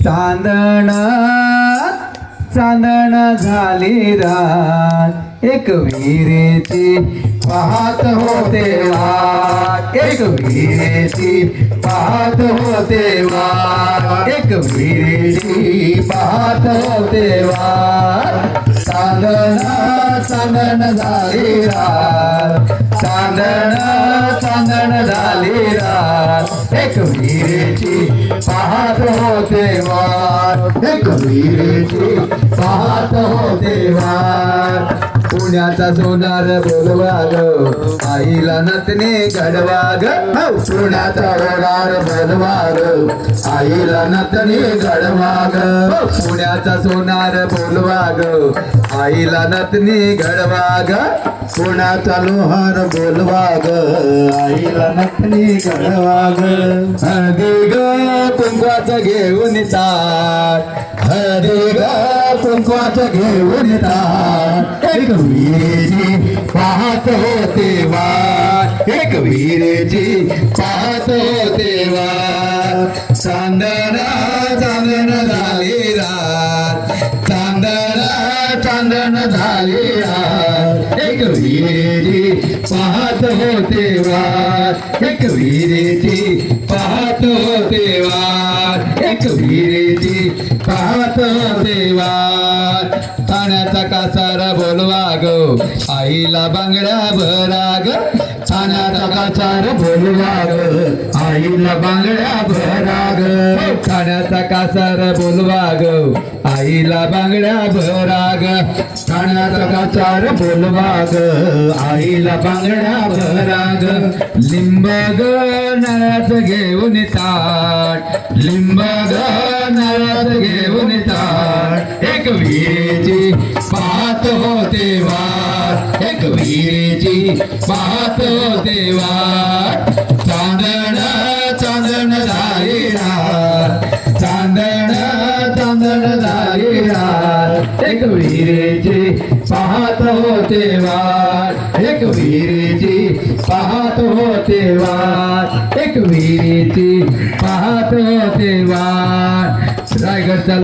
चांदण चांदण झाली रात एक विहिरीची पाहत होते वाट एक विहिरीची पाहत होते वाट एक विहिरीची पाहत होते वाट चांदण चांदण झाली रात चांदण चांदण झाली रात एक विहिरीची पाहत होते वाट एक विहिरीची पाहत होते वाट पुण्याचा सोनार बोलवा ग आईला नतने घडवा ग पुण्याचा सोनार बोलवा ग आईला नतने घडवा ग पुण्याचा सोनार बोलवा ग आईला नतने घडवा ग पुण्याचा लोहार बोलवा ग आईला नतने घडवा ग हळदी ग कुंकवाचं घेऊन ताट हळदी ग कुंकवाचं घेऊन ताट एक विहिरीची पाहत होते वाट एक विहिरीची पाहत होते वाट चांदण चांदण झाली रात चांदण चांदण झाली रात एक विहिरीची पाहत होते वाट एक विहिरीची पाहत होते वाट एक विहिरीची पाहत होते वाट ठाण्याचा कासार बोलवा ग आईला बांगड्या भरा ग ठाण्याचा कासार बोलवा ग आईला बांगड्या भरा ग ठाण्याचा कासार बोलवा ग आईला बांगड्या भरा ग ठाण्याचा कासार बोलवा ग आईला बांगड्या भरा ग लिंब ग नारळाचं घेऊन ताट लिंब ग नारळाचं घेऊन ताट एक विहिरीची पाहत होते वाट एक विहिरीची पाहत होते वाट चांदण चांदण झाली रात चांदण चांदण झाली रात एक विहिरीची पाहत होते वाट एक विहिरीची पाहत होते वाट एक विहिरीची पाहत होते वाट रायगडचा